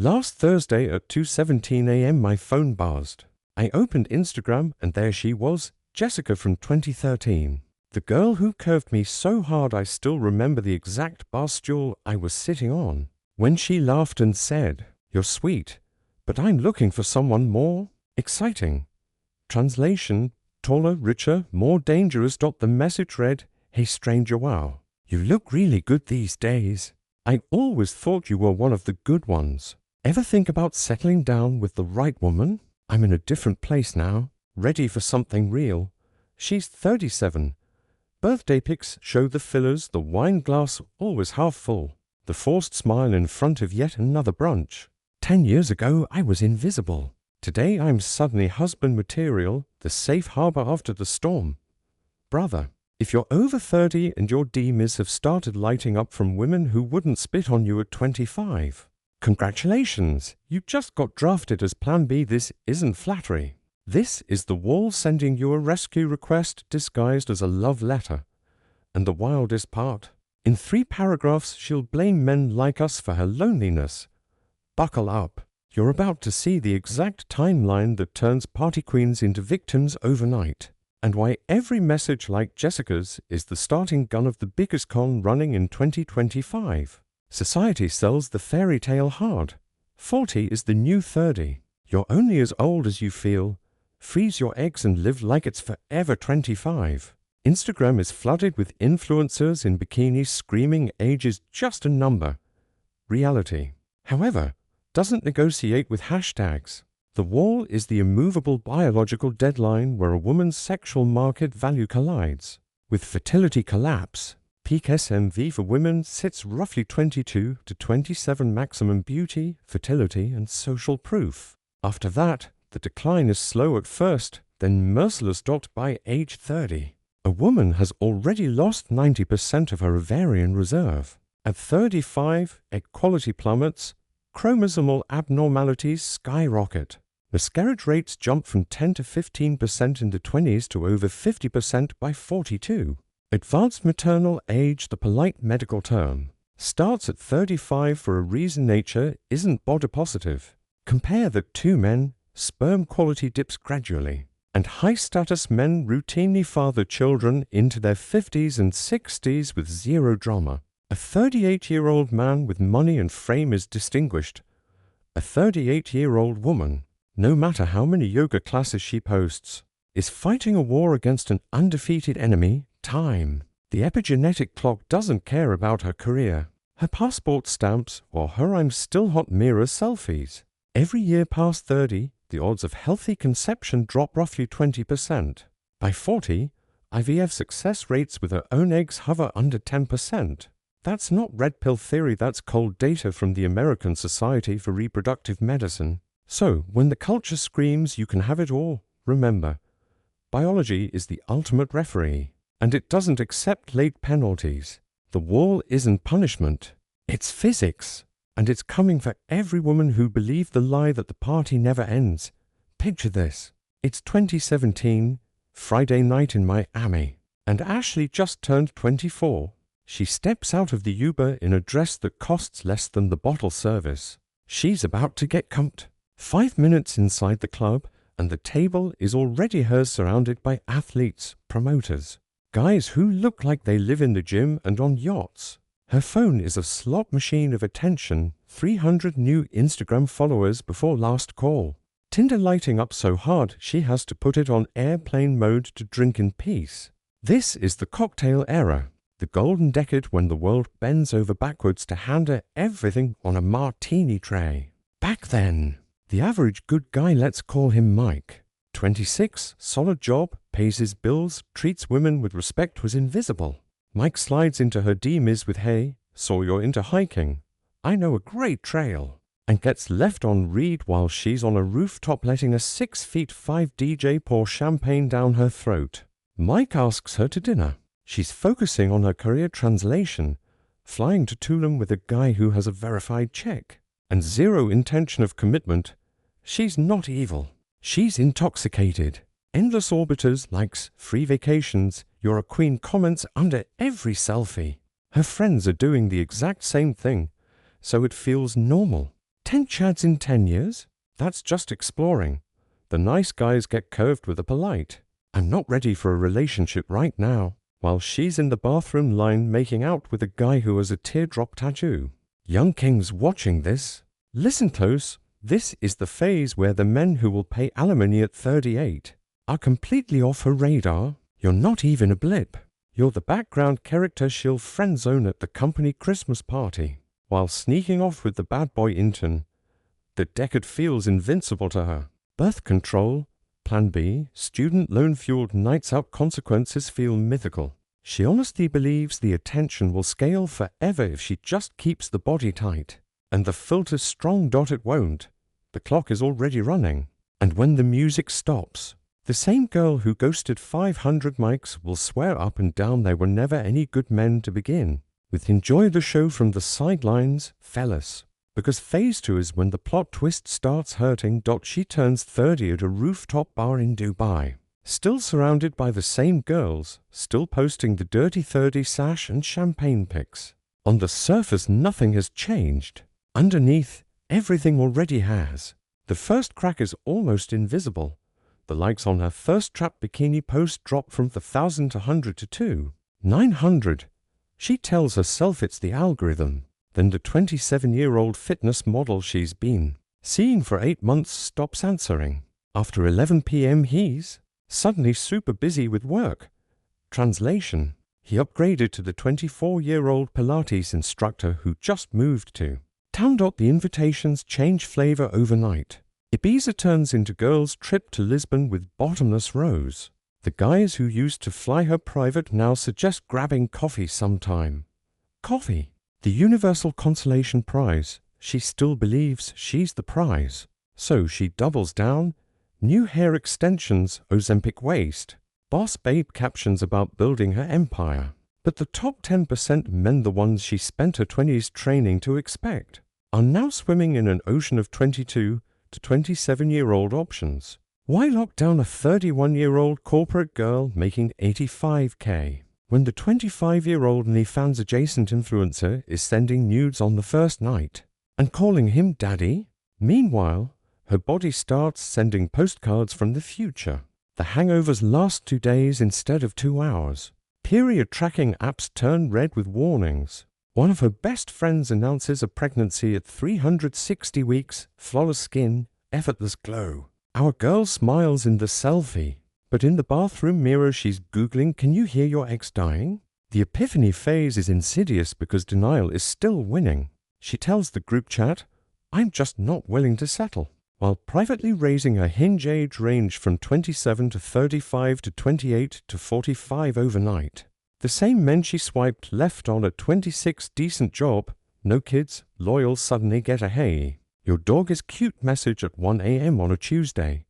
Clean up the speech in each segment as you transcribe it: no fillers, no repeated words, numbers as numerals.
Last Thursday at 2:17 a.m. my phone buzzed. I opened Instagram and there she was, Jessica from 2013. The girl who curved me so hard I still remember the exact bar stool I was sitting on. When she laughed and said, "You're sweet, but I'm looking for someone more exciting." Translation: taller, richer, more dangerous. The message read, "Hey stranger, wow, you look really good these days. I always thought you were one of the good ones. Ever think about settling down with the right woman? I'm in a different place now, ready for something real." She's 37. Birthday pics show the fillers, the wine glass always half full, the forced smile in front of yet another brunch. 10 years ago, I was invisible. Today, I'm suddenly husband material, the safe harbor after the storm. Brother, if you're over 30 and your DMs have started lighting up from women who wouldn't spit on you at 25, congratulations, you just got drafted as Plan B. This isn't flattery. This is the wall sending you a rescue request disguised as a love letter. And the wildest part, in 3 paragraphs she'll blame men like us for her loneliness. Buckle up. You're about to see the exact timeline that turns party queens into victims overnight, and why every message like Jessica's is the starting gun of the biggest con running in 2025. Society sells the fairy tale hard. 40 is the new 30. You're only as old as you feel. Freeze your eggs and live like it's forever 25. Instagram is flooded with influencers in bikinis screaming age is just a number. Reality, however, doesn't negotiate with hashtags. The wall is the immovable biological deadline where a woman's sexual market value collides. With fertility collapse, peak SMV for women sits roughly 22 to 27 maximum beauty, fertility, and social proof. After that, the decline is slow at first, then merciless. By age 30, a woman has already lost 90% of her ovarian reserve. At 35, egg quality plummets, chromosomal abnormalities skyrocket. Miscarriage rates jump from 10 to 15% in the 20s to over 50% by 42. Advanced maternal age, the polite medical term, starts at 35 for a reason nature isn't body positive. Compare the 2 men, sperm quality dips gradually, and high-status men routinely father children into their 50s and 60s with zero drama. A 38-year-old man with money and fame is distinguished. A 38-year-old woman, no matter how many yoga classes she posts, is fighting a war against an undefeated enemy, time. The epigenetic clock doesn't care about her career, her passport stamps, or her "I'm still hot" mirror selfies. Every year past 30, the odds of healthy conception drop roughly 20%. By 40, IVF success rates with her own eggs hover under 10%. That's not red pill theory, that's cold data from the American Society for Reproductive Medicine. So, when the culture screams you can have it all, remember, biology is the ultimate referee, and it doesn't accept late penalties. The wall isn't punishment, it's physics. And it's coming for every woman who believed the lie that the party never ends. Picture this. It's 2017, Friday night in Miami, and Ashley just turned 24. She steps out of the Uber in a dress that costs less than the bottle service. She's about to get cumped. 5 minutes inside the club, and the table is already hers, surrounded by athletes, promoters, guys who look like they live in the gym and on yachts. Her phone is a slot machine of attention, 300 new Instagram followers before last call. Tinder lighting up so hard she has to put it on airplane mode to drink in peace. This is the cocktail era, the golden decade when the world bends over backwards to hand her everything on a martini tray. Back then, the average good guy, let's call him Mike, 26, solid job, pays his bills, treats women with respect, was invisible. Mike slides into her DMs with "Hey, saw you're into hiking. I know a great trail," and gets left on read while she's on a rooftop letting a 6'5" DJ pour champagne down her throat. Mike asks her to dinner. She's focusing on her career, translation, flying to Tulum with a guy who has a verified check, and zero intention of commitment. She's not evil. She's intoxicated. Endless orbiters, likes, free vacations, "You're a queen" comments under every selfie. Her friends are doing the exact same thing, so it feels normal. 10 chads in 10 years? That's just exploring. The nice guys get curved with the polite. I'm not ready for a relationship right now. While she's in the bathroom line making out with a guy who has a teardrop tattoo. Young kings watching this, listen close. This is the phase where the men who will pay alimony at 38 are completely off her radar. You're not even a blip. You're the background character she'll friend zone at the company Christmas party. While sneaking off with the bad boy intern, the decade feels invincible to her. Birth control, Plan B, student loan-fueled nights out consequences feel mythical. She honestly believes the attention will scale forever if she just keeps the body tight. And the filter's strong. It won't. The clock is already running. And when the music stops, the same girl who ghosted 500 mics will swear up and down there were never any good men to begin with. Enjoy the show from the sidelines, fellas. Because phase 2 is when the plot twist starts hurting. She turns 30 at a rooftop bar in Dubai. Still surrounded by the same girls, still posting the dirty 30 sash and champagne pics. On the surface, nothing has changed. Underneath, everything already has. The first crack is almost invisible. The likes on her first trap bikini post drop from 1,000 to 100 to 2. 900. She tells herself it's the algorithm. Then the 27-year-old fitness model she's been seeing for 8 months stops answering. After 11 p.m. he's suddenly super busy with work. Translation: he upgraded to the 24-year-old Pilates instructor who just moved to town. The invitations change flavor overnight. Ibiza turns into girls' trip to Lisbon with bottomless rows. The guys who used to fly her private now suggest grabbing coffee sometime. Coffee, the universal consolation prize. She still believes she's the prize. So she doubles down. New hair extensions, Ozempic waist. Boss babe captions about building her empire. But the top 10% men, the ones she spent her 20s training to expect, are now swimming in an ocean of 22 to 27-year-old options. Why lock down a 31-year-old corporate girl making 85K when the 25-year-old OnlyFans adjacent influencer is sending nudes on the first night and calling him daddy? Meanwhile, her body starts sending postcards from the future. The hangovers last 2 days instead of 2 hours. Period tracking apps turn red with warnings. One of her best friends announces a pregnancy at 360 weeks, flawless skin, effortless glow. Our girl smiles in the selfie, but in the bathroom mirror she's Googling, "Can you hear your ex dying?" The epiphany phase is insidious because denial is still winning. She tells the group chat, "I'm just not willing to settle," while privately raising her hinge age range from 27 to 35 to 28 to 45 overnight. The same men she swiped left on at 26, decent job, no kids, loyal, suddenly get a "hey, your dog is cute" message at 1 a.m. on a Tuesday.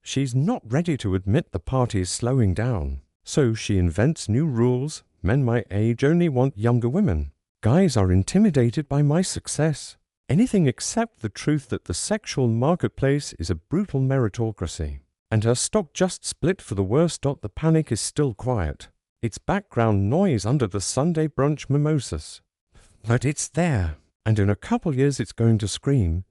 She's not ready to admit the party is slowing down, so she invents new rules. Men my age only want younger women. Guys are intimidated by my success. Anything except the truth that the sexual marketplace is a brutal meritocracy. And her stock just split for the worst. The panic is still quiet. It's background noise under the Sunday brunch mimosas. But it's there, and in a couple years it's going to scream.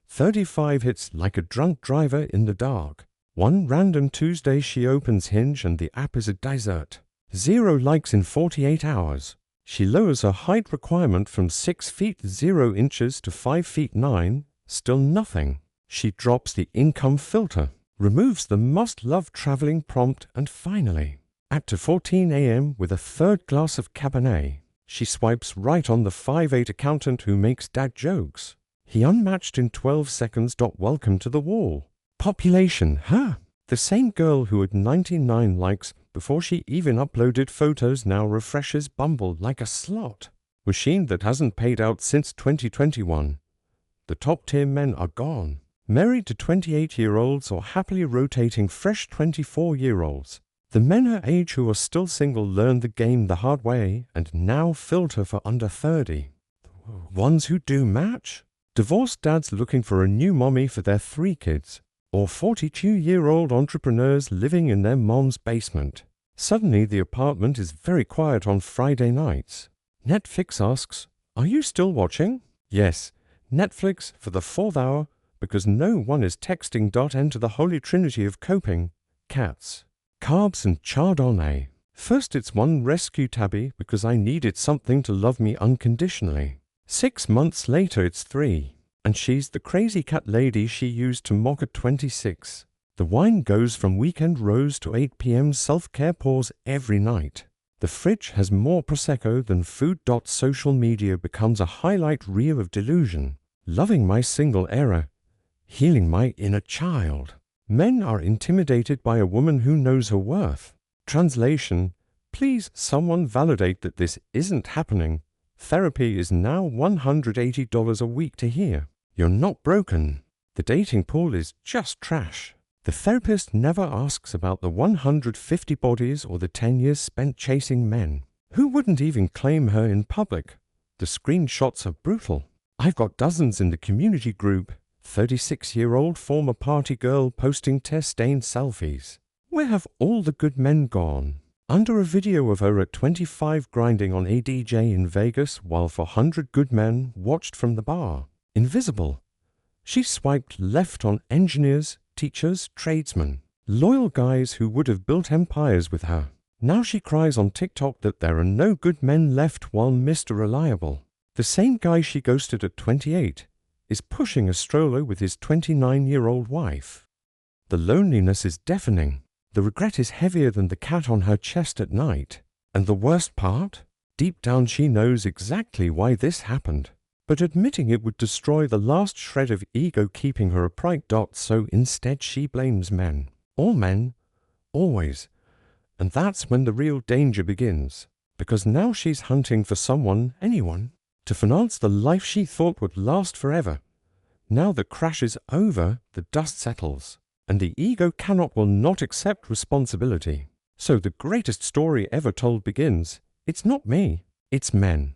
35 hits like a drunk driver in the dark. One random Tuesday she opens Hinge and the app is a desert. 0 likes in 48 hours. She lowers her height requirement from 6 feet 0 inches to 5 feet 9, still nothing. She drops the income filter, removes the must-love traveling prompt, and finally, at 2:14 a.m. with a third glass of Cabernet, she swipes right on the 5'8" accountant who makes dad jokes. He unmatched in 12 seconds. Welcome to the wall. Population, huh? The same girl who had 99 likes before she even uploaded photos now refreshes Bumble like a slot machine that hasn't paid out since 2021. The top-tier men are gone, married to 28-year-olds or happily rotating fresh 24-year-olds. The men her age who are still single learned the game the hard way and now filter for under 30. Ones who do match? Divorced dads looking for a new mommy for their 3 kids. Or 42-year-old entrepreneurs living in their mom's basement. Suddenly the apartment is very quiet on Friday nights. Netflix asks, "Are you still watching?" Yes, Netflix for the 4th hour because no one is texting. Enter the holy trinity of coping: cats, carbs, and chardonnay. First it's one rescue tabby because I needed something to love me unconditionally. 6 months later it's 3, and she's the crazy cat lady she used to mock at 26. The wine goes from weekend rose to 8 p.m. self-care pause every night. The fridge has more Prosecco than food. Social media becomes a highlight reel of delusion. Loving my single era, healing my inner child. Men are intimidated by a woman who knows her worth. Translation: please someone validate that this isn't happening. Therapy is now $180 a week to hear. You're not broken. The dating pool is just trash. The therapist never asks about the 150 bodies or the 10 years spent chasing men. Who wouldn't even claim her in public? The screenshots are brutal. I've got dozens in the community group. 36-year-old former party girl posting tear-stained selfies. Where have all the good men gone? Under a video of her at 25 grinding on a DJ in Vegas while 400 good men watched from the bar. Invisible. She swiped left on engineers, teachers, tradesmen. Loyal guys who would have built empires with her. Now she cries on TikTok that there are no good men left while Mr. Reliable, the same guy she ghosted at 28, is pushing a stroller with his 29-year-old wife. The loneliness is deafening. The regret is heavier than the cat on her chest at night. And the worst part? Deep down she knows exactly why this happened. But admitting it would destroy the last shred of ego keeping her upright. So instead she blames men. All men. Always. And that's when the real danger begins. Because now she's hunting for someone, anyone, to finance the life she thought would last forever. Now the crash is over, the dust settles. And the ego will not accept responsibility. So the greatest story ever told begins. It's not me, it's men.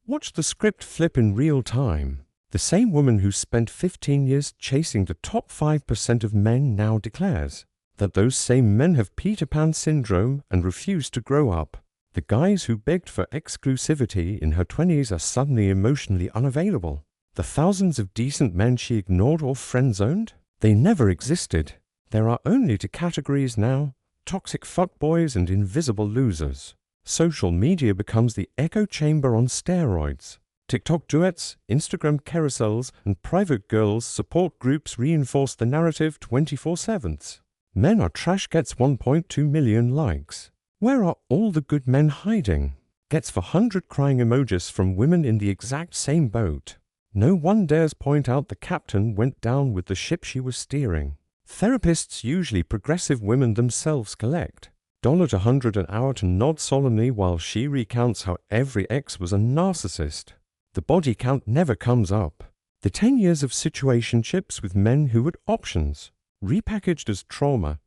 Watch the script flip in real time. The same woman who spent 15 years chasing the top 5% of men now declares that those same men have Peter Pan syndrome and refuse to grow up. The guys who begged for exclusivity in her 20s are suddenly emotionally unavailable. The thousands of decent men she ignored or friend-zoned, they never existed. There are only two categories now: toxic fuckboys and invisible losers. Social media becomes the echo chamber on steroids. TikTok duets, Instagram carousels, and private girls support groups reinforce the narrative 24/7. Men are trash gets 1.2 million likes. Where are all the good men hiding? Gets 400 crying emojis from women in the exact same boat. No one dares point out the captain went down with the ship she was steering. Therapists, usually progressive women themselves, collect $100 an hour to nod solemnly while she recounts how every ex was a narcissist. The body count never comes up. The 10 years of situationships with men who had options, repackaged as trauma.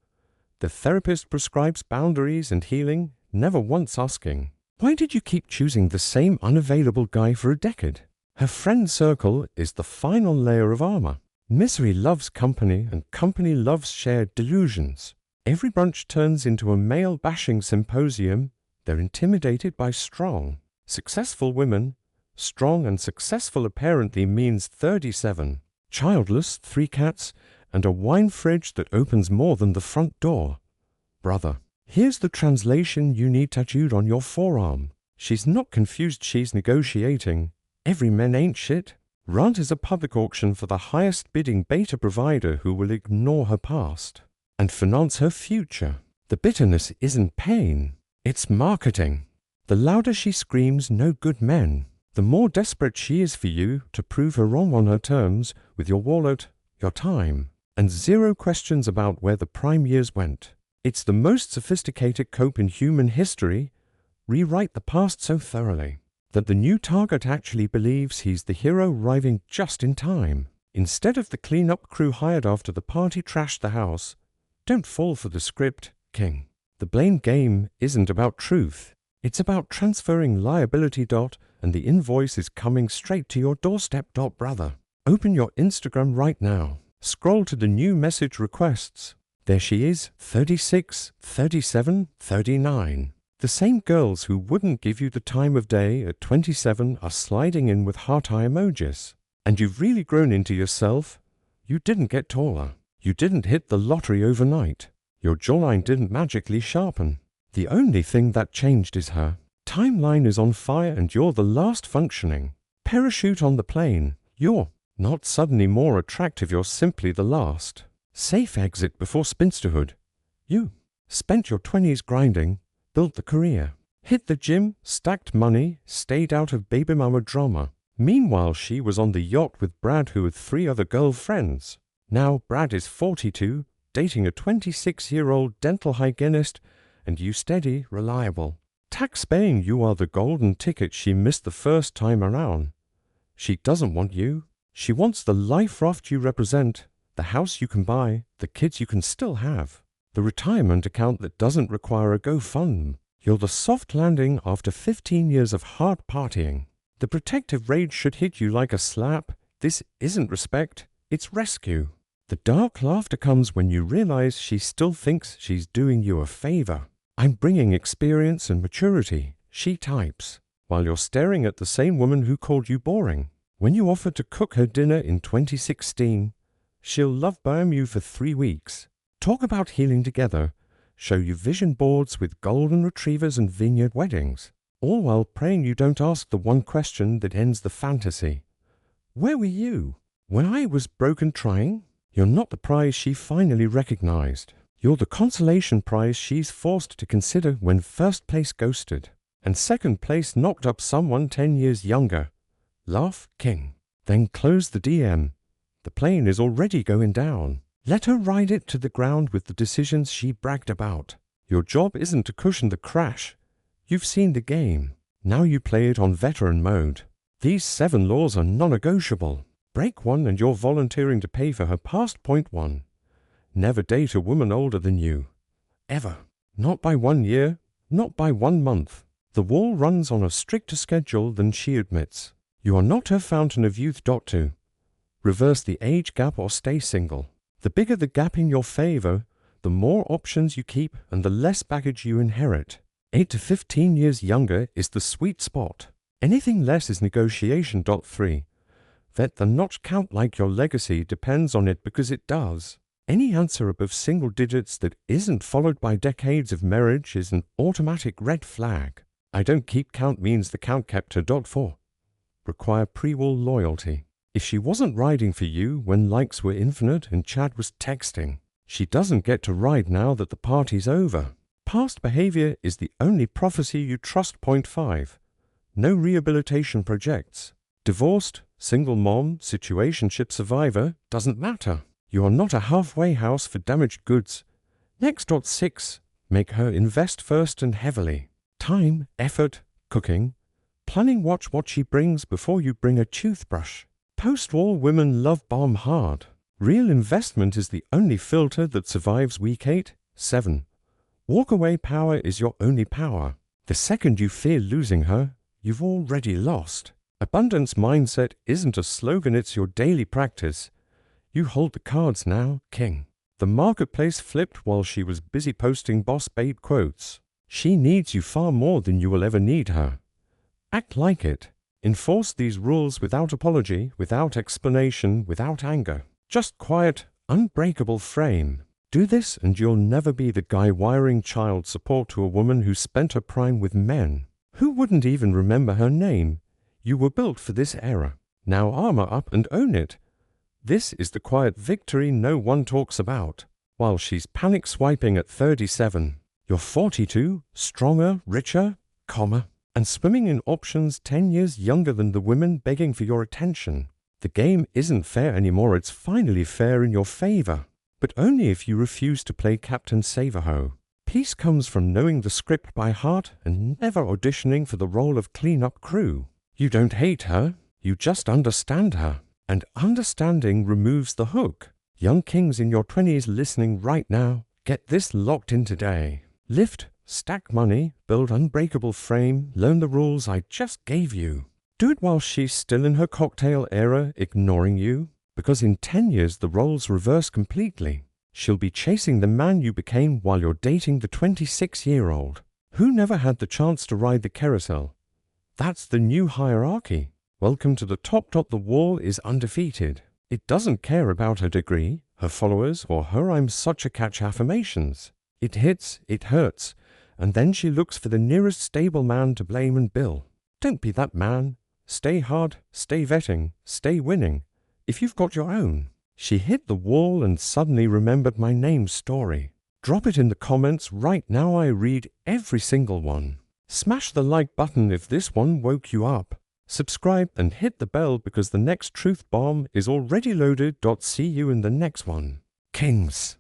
The therapist prescribes boundaries and healing, never once asking, why did you keep choosing the same unavailable guy for a decade? Her friend circle is the final layer of armor. Misery loves company, and company loves shared delusions. Every brunch turns into a male-bashing symposium. They're intimidated by strong, successful women. Strong and successful apparently means 37, childless, 3 cats, and a wine fridge that opens more than the front door. Brother, here's the translation you need tattooed on your forearm. She's not confused, she's negotiating. Every man ain't shit. Rant is a public auction for the highest bidding beta provider who will ignore her past and finance her future. The bitterness isn't pain, it's marketing. The louder she screams, no good men, the more desperate she is for you to prove her wrong on her terms with your wallet, your time, and 0 questions about where the prime years went. It's the most sophisticated cope in human history. Rewrite the past so thoroughly that the new target actually believes he's the hero arriving just in time. Instead of the cleanup crew hired after the party trashed the house. Don't fall for the script, King. The blame game isn't about truth. It's about transferring liability. And the invoice is coming straight to your doorstep. Brother, open your Instagram right now. Scroll to the new message requests. There she is, 36, 37, 39. The same girls who wouldn't give you the time of day at 27 are sliding in with heart eye emojis. And you've really grown into yourself. You didn't get taller. You didn't hit the lottery overnight. Your jawline didn't magically sharpen. The only thing that changed is her. Timeline is on fire and you're the last functioning. Parachute on the plane. You're not suddenly more attractive, you're simply the last. Safe exit before spinsterhood. You spent your 20s grinding, built the career, hit the gym, stacked money, stayed out of baby mama drama. Meanwhile, she was on the yacht with Brad, who had 3 other girlfriends. Now Brad is 42, dating a 26-year-old dental hygienist, and you steady, reliable. Tax-paying, you are the golden ticket she missed the first time around. She doesn't want you. She wants the life raft you represent, the house you can buy, the kids you can still have, the retirement account that doesn't require a GoFund. You're the soft landing after 15 years of hard partying. The protective rage should hit you like a slap. This isn't respect, it's rescue. The dark laughter comes when you realize she still thinks she's doing you a favor. I'm bringing experience and maturity, she types, while you're staring at the same woman who called you boring. When you offer to cook her dinner in 2016, she'll love bomb you for 3 weeks. Talk about healing together, show you vision boards with golden retrievers and vineyard weddings, all while praying you don't ask the one question that ends the fantasy. Where were you when I was broken trying? You're not the prize she finally recognized. You're the consolation prize she's forced to consider when first place ghosted, and second place knocked up someone 10 years younger. Laugh, king. Then close the DM. The plane is already going down. Let her ride it to the ground with the decisions she bragged about. Your job isn't to cushion the crash. You've seen the game. Now you play it on veteran mode. These 7 laws are non-negotiable. Break one and you're volunteering to pay for her past. Point 1. Never date a woman older than you. Ever. Not by 1 year, not by 1 month. The wall runs on a stricter schedule than she admits. You are not her fountain of youth. 2. Reverse the age gap or stay single. The bigger the gap in your favor, the more options you keep and the less baggage you inherit. 8 to 15 years younger is the sweet spot. Anything less is negotiation. 3. Let the not count like your legacy depends on it, because it does. Any answer above single digits that isn't followed by decades of marriage is an automatic red flag. I don't keep count means the count kept her. 4. Require pre-war loyalty. If she wasn't riding for you when likes were infinite and Chad was texting, she doesn't get to ride now that the party's over. Past behavior is the only prophecy you trust. Point 5. No rehabilitation projects. Divorced, single mom, situationship survivor, doesn't matter. You are not a halfway house for damaged goods. Next. 6. Make her invest first and heavily. Time, effort, cooking. Planning. Watch what she brings before you bring a toothbrush. Post-war women love bomb hard. Real investment is the only filter that survives week 8. 7. Walk-away power is your only power. The second you fear losing her, you've already lost. Abundance mindset isn't a slogan, it's your daily practice. You hold the cards now, king. The marketplace flipped while she was busy posting boss babe quotes. She needs you far more than you will ever need her. Act like it. Enforce these rules without apology, without explanation, without anger. Just quiet, unbreakable frame. Do this and you'll never be the guy wiring child support to a woman who spent her prime with men who wouldn't even remember her name. You were built for this era. Now armor up and own it. This is the quiet victory no one talks about. While she's panic swiping at 37, you're 42, stronger, richer, and swimming in options 10 years younger than the women begging for your attention. The game isn't fair anymore, it's finally fair in your favor. But only if you refuse to play Captain Save-A-Ho. Peace comes from knowing the script by heart and never auditioning for the role of cleanup crew. You don't hate her, you just understand her. And understanding removes the hook. Young kings in your 20s listening right now, get this locked in today. Lift, stack money, build unbreakable frame, learn the rules I just gave you. Do it while she's still in her cocktail era, ignoring you. Because in 10 years the roles reverse completely. She'll be chasing the man you became while you're dating the 26-year-old who never had the chance to ride the carousel. That's the new hierarchy. Welcome to the top. The wall is undefeated. It doesn't care about her degree, her followers, or her I'm such a catch affirmations. It hits, it hurts, and then she looks for the nearest stable man to blame and bill. Don't be that man. Stay hard, stay vetting, stay winning. If you've got your own. She hit the wall and suddenly remembered my name story. Drop it in the comments right now. I read every single one. Smash the like button if this one woke you up. Subscribe and hit the bell because the next truth bomb is already loaded. See you in the next one. Kings.